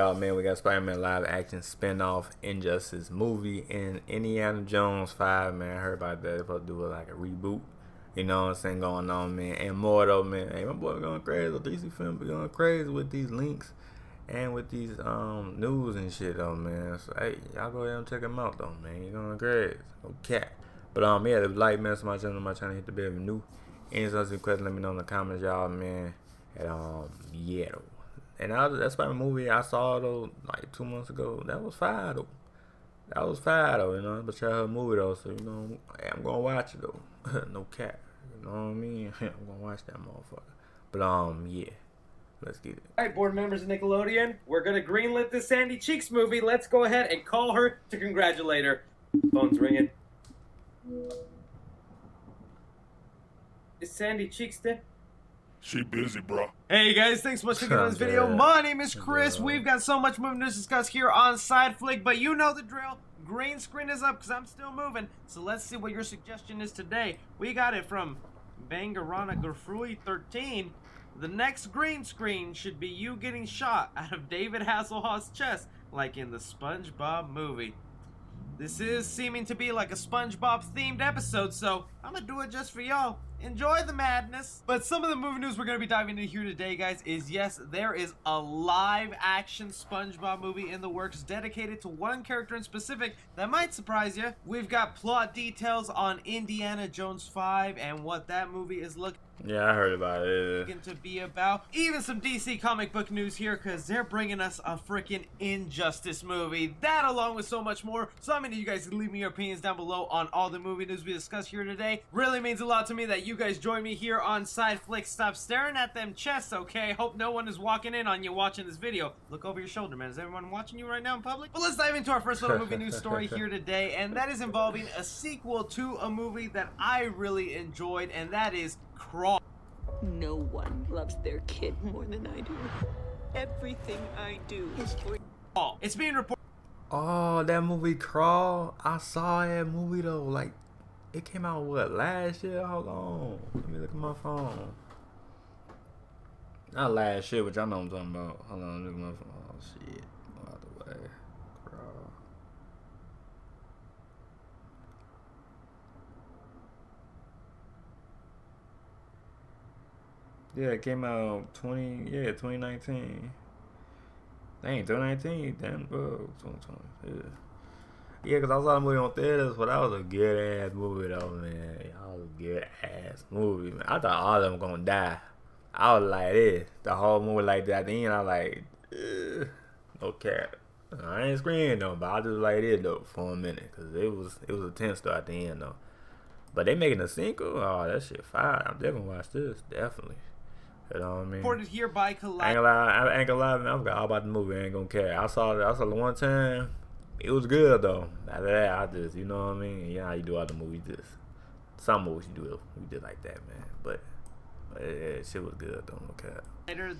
out, man. We got Spider-Man live action spin-off Injustice movie and Indiana Jones 5, man. I heard about that. They're supposed to do like a reboot. You know what I'm saying, going on, man. And more though, man. Hey, my boy going crazy. The DC film be going crazy with these links and with these news and shit though, man. So hey, y'all go ahead and check them out though, man. You going crazy. Okay. But yeah, if you like, man, my channel, hit the bell if you're new. Any questions, let me know in the comments, y'all, man. And yeah though. And that's why the movie I saw though, like 2 months ago. That was fire though. You know. But childhood movie though, so you know, hey, I'm gonna watch it though. No cap. You know what I mean? I'm gonna watch that motherfucker. But yeah, let's get it. All right, board members of Nickelodeon, we're gonna greenlit this Sandy Cheeks movie. Let's go ahead and call her to congratulate her. Phone's ringing. Is Sandy Cheeks there? She busy, bro. Hey guys, thanks so much for clicking on this video. My name is Chris. We've got so much movie news to discuss here on Side Flick, but you know the drill. Green screen is up because I'm still moving. So let's see what your suggestion is today. We got it from Bangarana Garfrui 13. The next green screen should be you getting shot out of David Hasselhoff's chest, like in the SpongeBob movie. This is seeming to be like a SpongeBob themed episode, so I'm gonna do it just for y'all. Enjoy the madness. But some of the movie news we're going to be diving into here today, guys, is yes, there is a live action SpongeBob movie in the works dedicated to one character in specific that might surprise you. We've got plot details on Indiana Jones 5 and what that movie is looking Yeah, I heard about it. to be about. Even some DC comic book news here because they're bringing us a freaking Injustice movie. That along with so much more. So I'm going to need you guys to leave me your opinions down below on all the movie news we discuss here today. Really means a lot to me that you guys join me here on Side Flick. Stop staring at them chests, okay? Hope no one is walking in on you watching this video. Look over your shoulder, man. Is everyone watching you right now in public? But let's dive into our first little movie news story here today, and that is involving a sequel to a movie that I really enjoyed, and that is Crawl. No one loves their kid more than I do. Everything I do is for Crawl. It's being reported. Oh, that movie Crawl. I saw that movie though. Like, it came out what, last year? Hold on. Let me look at my phone. Not last year, but y'all know what I'm talking about. Hold on, look at my phone. Oh shit. Go out the way. Crawl. Yeah, it came out 2019. Dang, 2019. Damn, bro. 2020. Yeah. Yeah, because I saw the movie on theaters, but that was a good ass movie though, man. That was a good ass movie, man. I thought all of them were gonna die. I was like this. The whole movie like that. At the end, I was like, no cap. I ain't screaming though, but I just like it though for a minute, because it was a tense though at the end though. But they making a sequel? Oh, that shit fire. I'm definitely gonna watch this. Definitely. You know what I mean? Reported here by Collab. I ain't gonna lie, man. I forgot all about the movie. I ain't gonna care. I saw it one time. It was good though. After that, I just, you know what I mean? Yeah, how you do all the movies, just some movies you do it, we did like that, man. But shit was good though. Okay.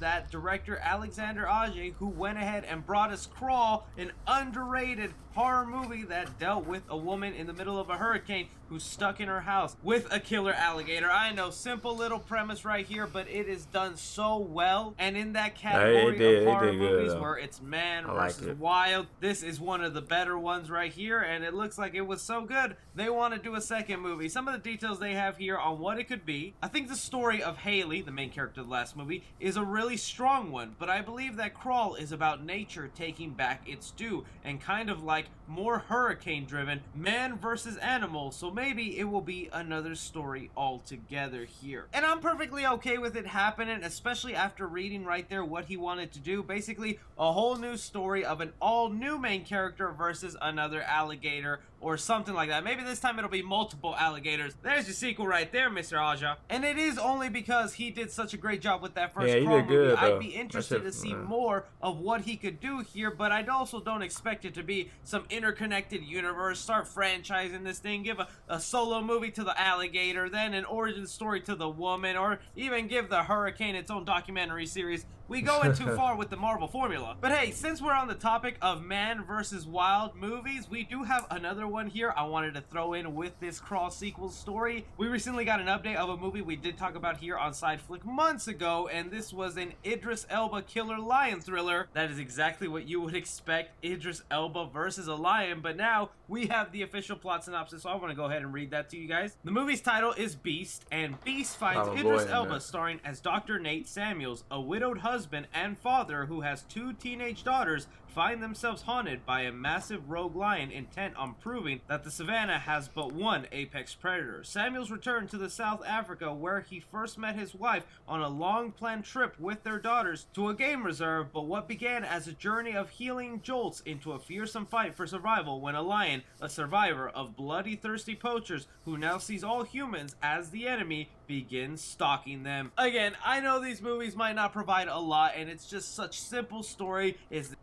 That director Alexander Aja, who went ahead and brought us Crawl, an underrated horror movie that dealt with a woman in the middle of a hurricane who's stuck in her house with a killer alligator. I know, simple little premise right here, but it is done so well. And in that category of horror movies where it's man versus wild, this is one of the better ones right here, and it looks like it was so good they want to do a second movie. Some of the details they have here on what it could be. I think the story of Haley, the main character of the last movie, is a really strong one, but I believe that Crawl is about nature taking back its due and kind of like more hurricane driven, man versus animal, so maybe it will be another story altogether here. And I'm perfectly okay with it happening, especially after reading right there what he wanted to do. Basically a whole new story of an all new main character versus another alligator or something like that. Maybe this time it'll be multiple alligators. There's your sequel right there, Mr. Aja. And it is only because he did such a great job with that first Crawl movie. I'd be interested to see more of what he could do here, but I also don't expect it to be some interconnected universe. Start franchising this thing, give a solo movie to the alligator, then an origin story to the woman, or even give the hurricane its own documentary series. we going too far with the Marvel formula. But hey, since we're on the topic of man versus wild movies, we do have another one here I wanted to throw in with this Crawl sequel story. We recently got an update of a movie we did talk about here on Side Flick months ago, and this was an Idris Elba killer lion thriller. That is exactly what you would expect, Idris Elba versus a lion, but now we have the official plot synopsis, so I want to go ahead and read that to you guys. The movie's title is Beast, and Beast finds Idris Elba starring as Dr. Nate Samuels, a widowed husband and father who has 2 teenage daughters, find themselves haunted by a massive rogue lion intent on proving that the savannah has but one apex predator. Samuels returned to the South Africa where he first met his wife on a long-planned trip with their daughters to a game reserve, but what began as a journey of healing jolts into a fearsome fight for survival when a lion, a survivor of bloody thirsty poachers who now sees all humans as the enemy, begins stalking them. Again, I know these movies might not provide a lot, and it's just such simple story. Is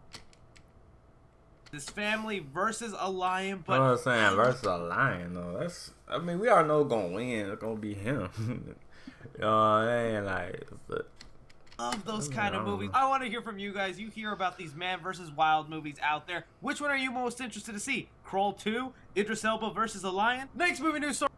this family versus a lion, but I'm saying versus a lion though. That's, I mean, we already know who's gonna win. It's gonna be him. You know what I mean? Like, but of those kind of movies. I want to hear from you guys. You hear about these man versus wild movies out there. Which one are you most interested to see? Crawl 2, Idris Elba versus a lion? Next movie news story.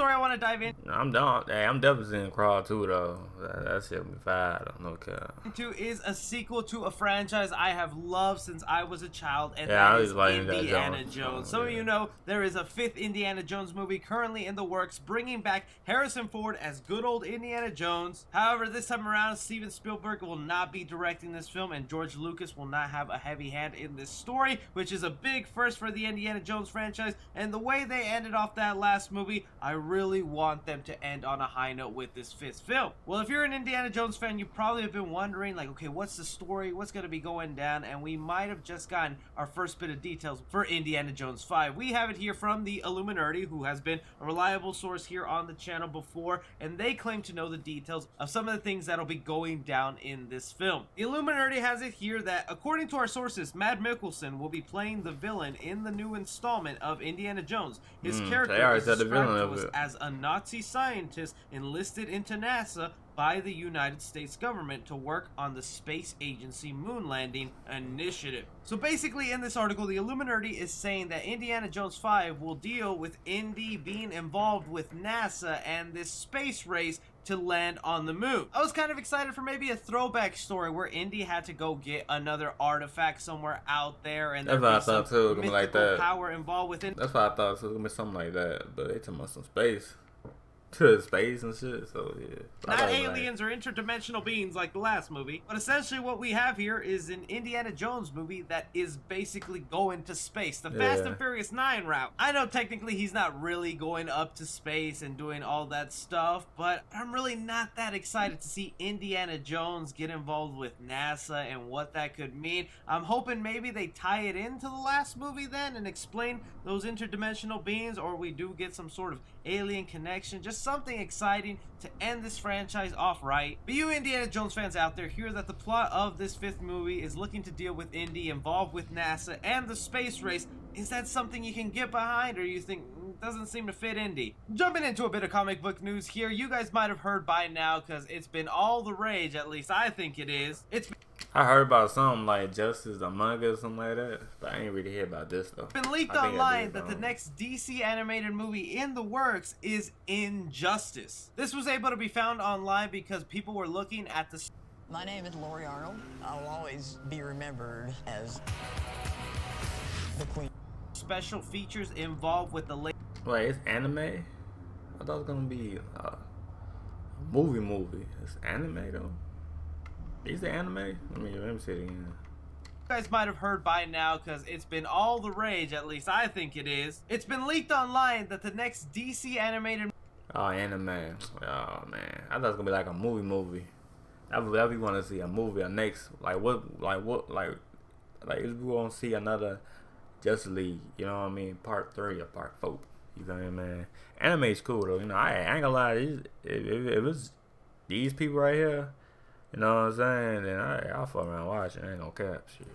I want to dive in. I'm down. Hey, I'm definitely seeing Crawl 2 though. That shit be fire. I don't know. 2 is a sequel to a franchise I have loved since I was a child, and yeah, that is Indiana Jones. Some of you know there is a 5th Indiana Jones movie currently in the works, bringing back Harrison Ford as good old Indiana Jones. However, this time around, Steven Spielberg will not be directing this film, and George Lucas will not have a heavy hand in this story, which is a big first for the Indiana Jones franchise. And the way they ended off that last movie, I really want them to end on a high note with this 5th film. Well, if you're an Indiana Jones fan, you probably have been wondering, like, okay, what's the story? What's going to be going down? And we might have just gotten our first bit of details for Indiana Jones 5. We have it here from the Illuminati, who has been a reliable source here on the channel before, and they claim to know the details of some of the things that'll be going down in this film. The Illuminati has it here that, according to our sources, Mads Mikkelsen will be playing the villain in the new installment of Indiana Jones. His character is described to us as a Nazi scientist enlisted into NASA by the United States government to work on the space agency moon landing initiative. So basically in this article, the Illuminati is saying that Indiana Jones 5 will deal with Indy being involved with NASA and this space race to land on the moon. I was kind of excited for maybe a throwback story where Indy had to go get another artifact somewhere out there, and that's what I thought too. Mythical like that. Power involved with it. That's what I thought. So it was gonna be something like that, but they talking about some space. To space and shit, so yeah. Not aliens or interdimensional beings like the last movie, but essentially what we have here is an Indiana Jones movie that is basically going to space. The Fast and Furious 9 route. I know technically he's not really going up to space and doing all that stuff, but I'm really not that excited to see Indiana Jones get involved with NASA and what that could mean. I'm hoping maybe they tie it into the last movie then and explain those interdimensional beings, or we do get some sort of alien connection. Just something exciting to end this franchise off right. But you Indiana Jones fans out there, hear that the plot of this 5th movie is looking to deal with Indy involved with NASA and the space race. Is that something you can get behind, or you think doesn't seem to fit Indy? Jumping into a bit of comic book news here, you guys might have heard by now because it's been all the rage, at least I think it is. I heard about something like Justice Among Us or something like that, but I ain't really hear about this though. It's been leaked online that the next DC animated movie in the works is Injustice. This was able to be found online because people were looking at the... My name is Lori Arnold. I'll always be remembered as the Queen. Special features involved with the... Wait, it's anime? I thought it was gonna be a movie. It's anime though. Is it anime? Let me see it again. You guys might have heard by now because it's been all the rage, at least I think it is. It's been leaked online that the next DC animated... Oh, anime. Oh man, I thought it was gonna be like a movie. That we want to see a movie, a next like if we want to see another Justice League, you know what I mean, part 3 or part 4. You know what I mean? Anime's cool though. You know, I ain't gonna lie. If it's these people right here, you know what I'm saying, then I'll fuck around watching. I ain't gonna cap shit.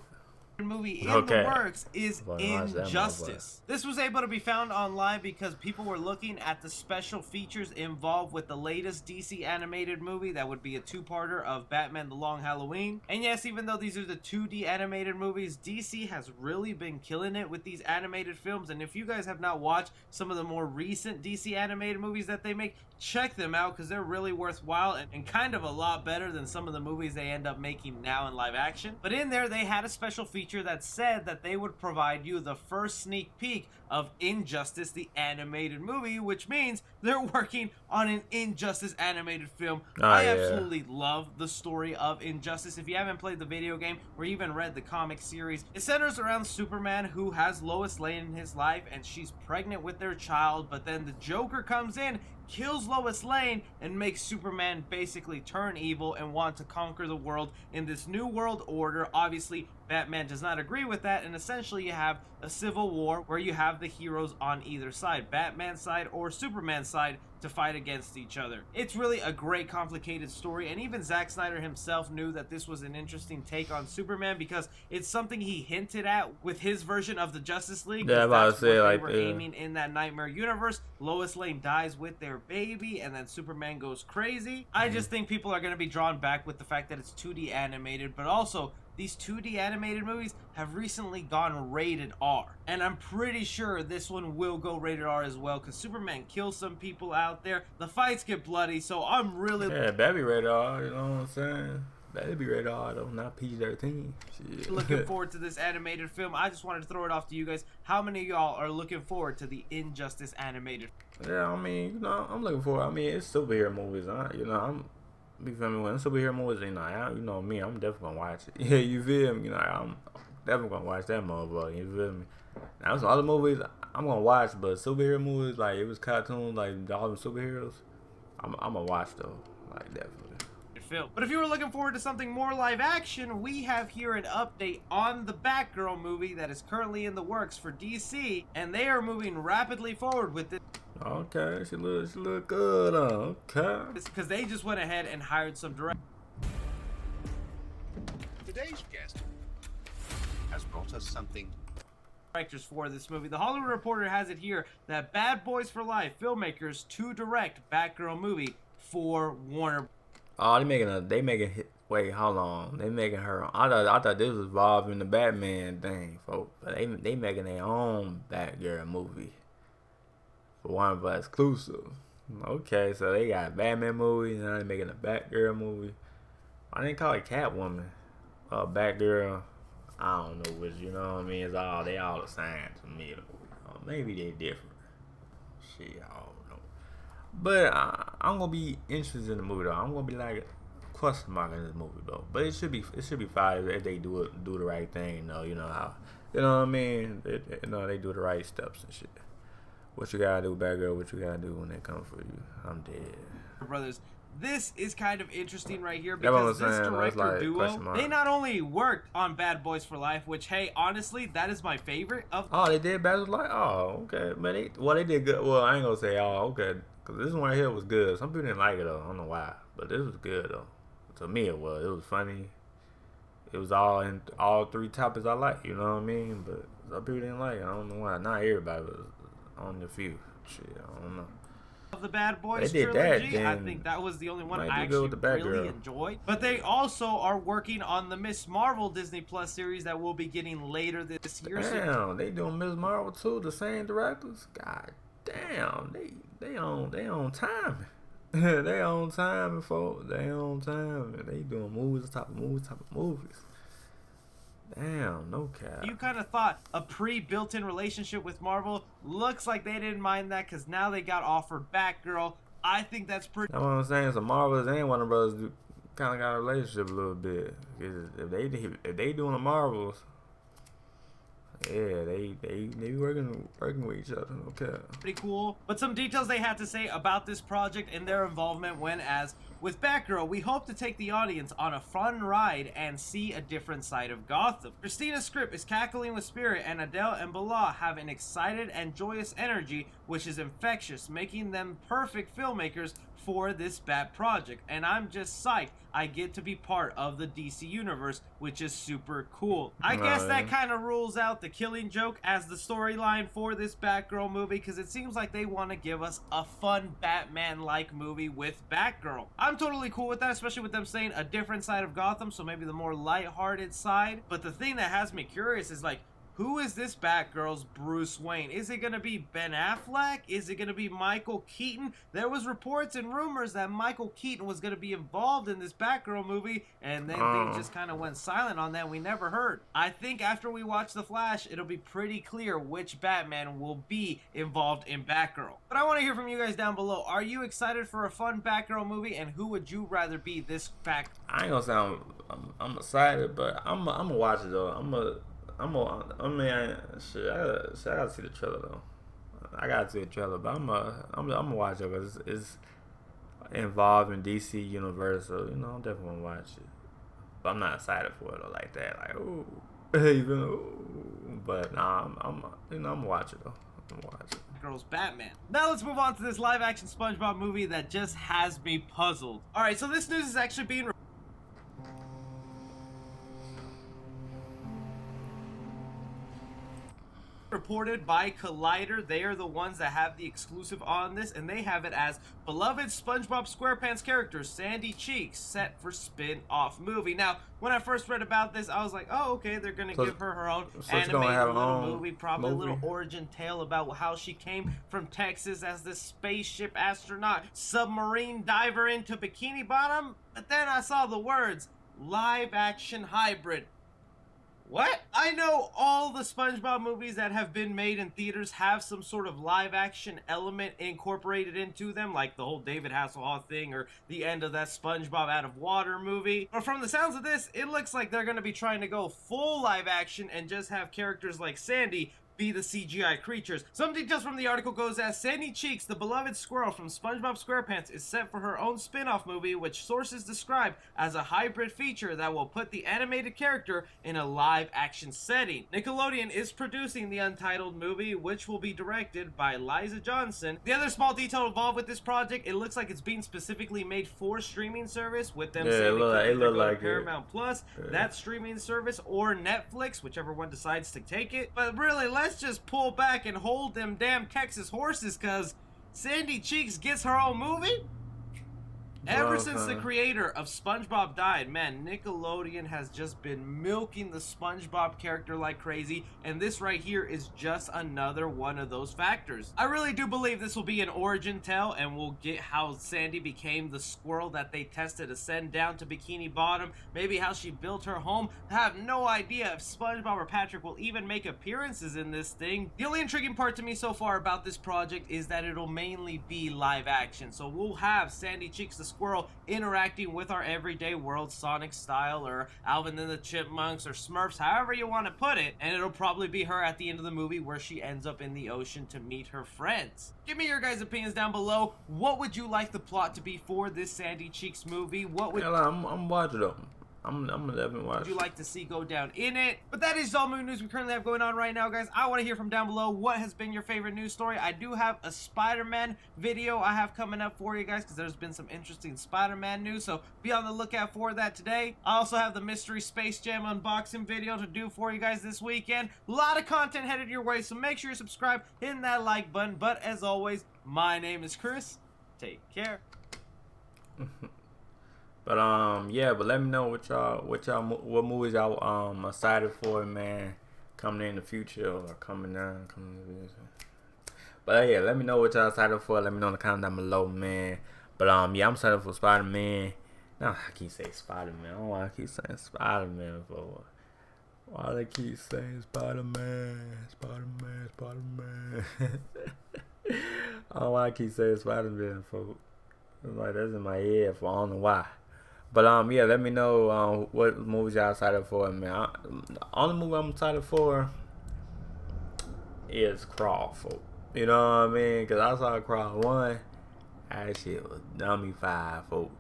movie in Okay. the works is Well, watch that Injustice. This was able to be found online because people were looking at the special features involved with the latest DC animated movie that would be a two-parter of Batman The Long Halloween. And yes, even though these are the 2D animated movies, DC has really been killing it with these animated films. And if you guys have not watched some of the more recent DC animated movies that they make, check them out because they're really worthwhile and kind of a lot better than some of the movies they end up making now in live action. But in there, they had a special feature that said that they would provide you the first sneak peek of Injustice, the animated movie, which means they're working on an Injustice animated film. I absolutely love the story of Injustice. If you haven't played the video game or even read the comic series, it centers around Superman, who has Lois Lane in his life and she's pregnant with their child, but then the Joker comes in, kills Lois Lane, and makes Superman basically turn evil and want to conquer the world in this new world order. Obviously, Batman does not agree with that, and essentially you have a civil war where you have the heroes on either side, Batman's side or Superman's side, to fight against each other. It's really a great complicated story, and even Zack Snyder himself knew that this was an interesting take on Superman because it's something he hinted at with his version of the Justice League. Yeah, I was about to say, like, they were aiming in that nightmare universe. Lois Lane dies with their baby, and then Superman goes crazy. I just think people are going to be drawn back with the fact that it's 2D animated, but also these 2D animated movies have recently gone rated R. And I'm pretty sure this one will go rated R as well, because Superman kills some people out there. The fights get bloody, so I'm really... Yeah, that'd be rated R, you know what I'm saying? That'd be rated R, though, not PG-13. Shit. Looking forward to this animated film. I just wanted to throw it off to you guys. How many of y'all are looking forward to the Injustice animated? Yeah, I mean, you know, I'm looking forward. I mean, it's superhero movies, huh? You know, you feel me? When superhero movies, you know me, I'm definitely gonna watch it. Yeah, you feel me? You know, I'm definitely gonna watch that motherfucker. You feel me? Now, some other movies I'm gonna watch, but superhero movies, like it was cartoons, like all the superheroes, I'm gonna watch though, like definitely. But if you were looking forward to something more live action, we have here an update on the Batgirl movie that is currently in the works for DC, and they are moving rapidly forward with it. Okay, she look good, okay. It's because they just went ahead and hired some directors. Today's guest has brought us something. Directors for this movie. The Hollywood Reporter has it here that Bad Boys for Life filmmakers to direct Batgirl movie for Warner. Oh, they making wait, hold on. They making her. I thought this was involved in the Batman thing, folks. But they making their own Batgirl movie for Warner Bros. Exclusive. Okay, so they got a Batman movie, now they making a Batgirl movie. I didn't call it Catwoman, Batgirl. I don't know which. You know what I mean? They all the same to me. Maybe they different. Shit, I don't know. But I'm gonna be interested in the movie though. I'm gonna be like a question mark in this movie though. But it should be fine if they do the right thing though. You know how, you know what I mean? They do the right steps and shit. What you gotta do, Batgirl? What you gotta do when they come for you? I'm dead. Brothers, this is kind of interesting right here because this director duo, they not only worked on Bad Boys for Life, which, hey, honestly, that is my favorite of. Oh, they did Bad Boys for Life? Oh, okay. Man, they did good. Well, I ain't gonna say okay. Cause this one right here was good. Some people didn't like it though. I don't know why, but this was good though. To me, it was. It was funny. It was all three topics I like. You know what I mean? But some people didn't like it. I don't know why. Not everybody, but only a few. Shit, I don't know. Of the Bad Boys they did trilogy, that, I think that was the only one I actually actually really enjoyed. But they also are working on the Miss Marvel Disney Plus series that we'll be getting later this year. Damn, they doing Miss Marvel too. The same directors. God damn, they on time. They on time, folks. They on time. They doing movies top of movies. Damn, no cap. You kind of thought a pre-built-in relationship with Marvel. Looks like they didn't mind that because now they got offered Batgirl. I think that's pretty. That's what I'm saying. So Marvel and Warner Brothers kind of got a relationship a little bit. If they doing the Marvels, yeah, they working with each other. Okay. Pretty cool. But some details they had to say about this project and their involvement when, as with Batgirl, we hope to take the audience on a fun ride and see a different side of Gotham. Christina's script is cackling with spirit, and Adele and Bala have an excited and joyous energy which is infectious, making them perfect filmmakers for this Bat project. And I'm just psyched I get to be part of the DC universe, which is super cool. I guess that kind of rules out the Killing Joke as the storyline for this Batgirl movie, because it seems like they want to give us a fun Batman-like movie with Batgirl. I'm totally cool with that, especially with them saying a different side of Gotham, so maybe the more lighthearted side. But the thing that has me curious is, like, who is this Batgirl's Bruce Wayne? Is it going to be Ben Affleck? Is it going to be Michael Keaton? There was reports and rumors that Michael Keaton was going to be involved in this Batgirl movie, and then things just kind of went silent on that. We never heard. I think after we watch The Flash, it'll be pretty clear which Batman will be involved in Batgirl. But I want to hear from you guys down below. Are you excited for a fun Batgirl movie, and who would you rather be this Bat? I ain't gonna sound I'm excited, but I'm gonna watch it though. I gotta see the trailer though. I gotta see the trailer, but I'm gonna watch it because it's involved in DC universe, so you know I'm definitely gonna watch it. But I'm not excited for it though, like that, like ooh, even ooh. But nah, I'm gonna watch it though. I'm gonna watch it. Girls Batman. Now let's move on to this live-action SpongeBob movie that just has me puzzled. All right, so this news is actually being reported by Collider. They are the ones that have the exclusive on this, and they have it as beloved SpongeBob SquarePants character Sandy Cheeks set for spin-off movie. Now, when I first read about this, I was like, oh, okay, they're gonna give her own animated little movie, probably a little origin tale about how she came from Texas as this spaceship astronaut, submarine diver into Bikini Bottom. But then I saw the words live-action hybrid. What? I know all the SpongeBob movies that have been made in theaters have some sort of live-action element incorporated into them, like the whole David Hasselhoff thing or the end of that SpongeBob Out of Water movie. But from the sounds of this, it looks like they're going to be trying to go full live-action and just have characters like Sandy be the CGI creatures. Some details from the article goes as Sandy Cheeks, the beloved squirrel from SpongeBob SquarePants, is set for her own spin-off movie, which sources describe as a hybrid feature that will put the animated character in a live-action setting. Nickelodeon is producing the untitled movie, which will be directed by Liza Johnson. The other small detail involved with this project, it looks like it's being specifically made for streaming service, with them saying it look like Paramount Plus, that streaming service, or Netflix, whichever one decides to take it. But really, let's just pull back and hold them damn Texas horses, cause Sandy Cheeks gets her own movie? Ever since the creator of SpongeBob died, man, Nickelodeon has just been milking the SpongeBob character like crazy, and this right here is just another one of those factors. I really do believe this will be an origin tale, and we'll get how Sandy became the squirrel that they tested to send down to Bikini Bottom, maybe how she built her home. I have no idea if SpongeBob or Patrick will even make appearances in this thing. The only intriguing part to me so far about this project is that it'll mainly be live action, so we'll have Sandy Cheeks the squirrel interacting with our everyday world, Sonic style, or Alvin and the Chipmunks, or Smurfs, however you want to put it, and it'll probably be her at the end of the movie where she ends up in the ocean to meet her friends. Give me your guys' opinions down below. What would you like the plot to be for this Sandy Cheeks movie? What would I'm watching them. I'm definitely watching. Would you like to see go down in it? But that is all movie news we currently have going on right now, guys. I want to hear from down below what has been your favorite news story. I do have a Spider-Man video I have coming up for you guys, because there's been some interesting Spider-Man news, so be on the lookout for that today. I also have the Mystery Space Jam unboxing video to do for you guys this weekend. A lot of content headed your way, so make sure you subscribe, hit that like button. But as always, my name is Chris. Take care. But yeah, but let me know what movies y'all excited for, man, coming in the future or coming in the future. But yeah, let me know what y'all excited for. Let me know in the comments down below, man. But yeah, I'm excited for Spider-Man. No, I keep saying Spider-Man. I don't know why I keep saying Spider-Man for. Why they keep saying Spider-Man, Spider-Man, Spider-Man. I don't know why I keep saying Spider-Man for. Like, that's in my head for I don't know why. But yeah, let me know what movies y'all excited for, man. The only movie I'm excited for is Crawl, folks. You know what I mean? Cause I saw Crawl 1, that shit was dummy 5, folks.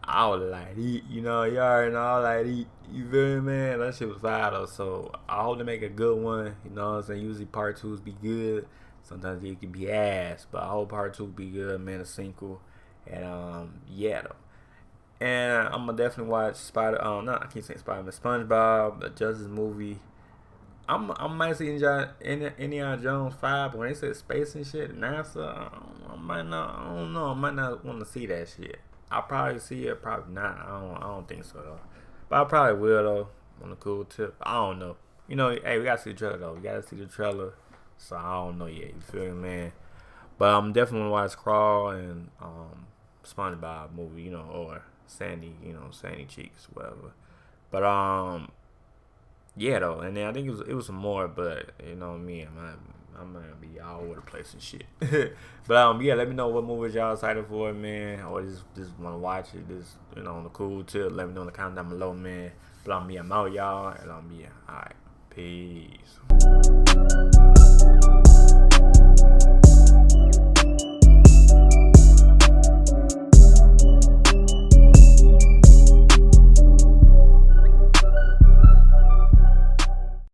I was like, eat, you know, you already know, I like eat. You feel me, man? That shit was 5 though. So I hope they make a good one. You know what I'm saying? Usually part 2s be good. Sometimes it can be ass, but I hope part 2 be good, man. A sequel, and yeah, though. And I'm gonna definitely watch I can't say Spider-Man, SpongeBob, the Justice movie. I might see Indiana Jones 5, but when they said space and shit, NASA, I might not want to see that shit. I'll probably see it, probably not. I don't think so though. But I probably will though. On a cool tip, I don't know. You know, hey, we gotta see the trailer though. We gotta see the trailer. So I don't know yet. You feel me, man? But I'm definitely gonna watch Crawl and SpongeBob movie, you know, or Sandy, you know, Sandy Cheeks, whatever. But yeah though, and then I think it was some more, but you know me, I'm gonna be all over the place and shit. But yeah, let me know what movies y'all excited for, man, or just wanna watch it, just, you know, on the cool tip. Let me know in the comments down below, man. But I'm out, y'all, and alright, peace.